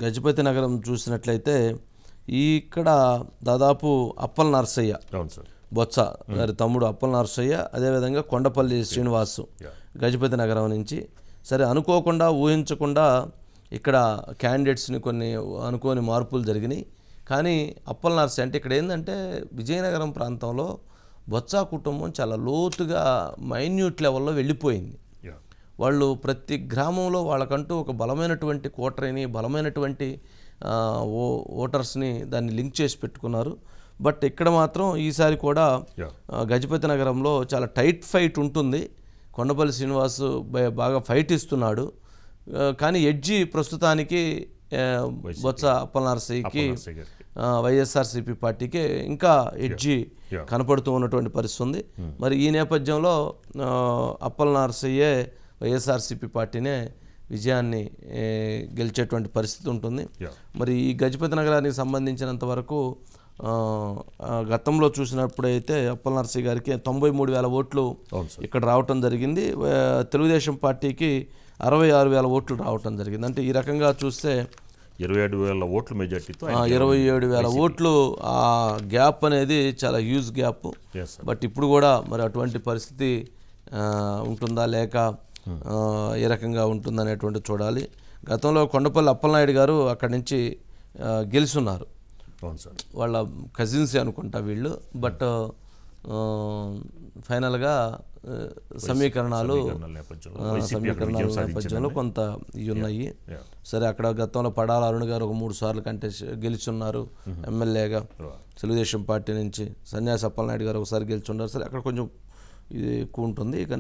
గజపతి నగరం చూసినట్లయితే ఇక్కడ దాదాపు అప్పల నరసయ్య, అవును సార్, బొత్స గారి తమ్ముడు అప్పల నరసయ్య, అదేవిధంగా కొండపల్లి శ్రీనివాసు గజపతి నగరం నుంచి. సరే, అనుకోకుండా ఊహించకుండా ఇక్కడ క్యాండిడేట్స్ని కొన్ని అనుకోని మార్పులు జరిగినాయి. కానీ అప్పల నరసయ్య అంటే ఇక్కడ ఏంటంటే విజయనగరం ప్రాంతంలో బొత్స కుటుంబం చాలా లోతుగా మైన్యూట్ లెవెల్లో వెళ్ళిపోయింది. వాళ్ళు ప్రతి గ్రామంలో వాళ్ళకంటూ ఒక బలమైనటువంటి కోటరీని, బలమైనటువంటి ఓటర్స్ని దాన్ని లింక్ చేసి పెట్టుకున్నారు. బట్ ఇక్కడ మాత్రం ఈసారి కూడా గజపతి నగరంలో చాలా టైట్ ఫైట్ ఉంటుంది. కొండపల్లి శ్రీనివాసు బాగా ఫైట్ ఇస్తున్నాడు. కానీ ఎడ్జి ప్రస్తుతానికి బొత్స అప్పల నరసయ్యకి, వైఎస్ఆర్సీపీ పార్టీకి ఇంకా ఎడ్జి కనపడుతూ ఉన్నటువంటి పరిస్థితి ఉంది. మరి ఈ నేపథ్యంలో అప్పల నరసయ్యే వైఎస్ఆర్సీపీ పార్టీనే విజయాన్ని గెలిచేటువంటి పరిస్థితి ఉంటుంది. మరి ఈ గజపతి నగరానికి సంబంధించినంత వరకు గతంలో చూసినప్పుడైతే అప్పల నరసయ్య గారికి 93,000 ఓట్లు ఇక్కడ రావటం జరిగింది. తెలుగుదేశం పార్టీకి 66,000 ఓట్లు రావటం జరిగింది. అంటే ఈ రకంగా చూస్తే 27,000 ఓట్ల మెజార్టీతో 27,000 ఓట్లు ఆ గ్యాప్ అనేది చాలా హ్యూజ్ గ్యాప్. బట్ ఇప్పుడు కూడా మరి అటువంటి పరిస్థితి ఉంటుందా లేక ఏ రకంగా ఉంటుందనేటువంటి చూడాలి. గతంలో కొండపల్లి అప్పలనాయుడు గారు అక్కడి నుంచి గెలుచున్నారు. వాళ్ళ కజిన్సే అనుకుంటా వీళ్ళు. బట్ ఫైనల్గా సమీకరణాల నేపథ్యంలో కొంత ఇవి ఉన్నాయి. సరే, అక్కడ గతంలో పడాల అరుణ్ గారు ఒక 3 సార్లు గెలుచున్నారు ఎమ్మెల్యేగా తెలుగుదేశం పార్టీ నుంచి. సన్యాసి అప్పలనాయుడు గారు ఒకసారి గెలుచున్నారు. సరే, అక్కడ కొంచెం ఇది ఎక్కువ ఉంటుంది. ఇక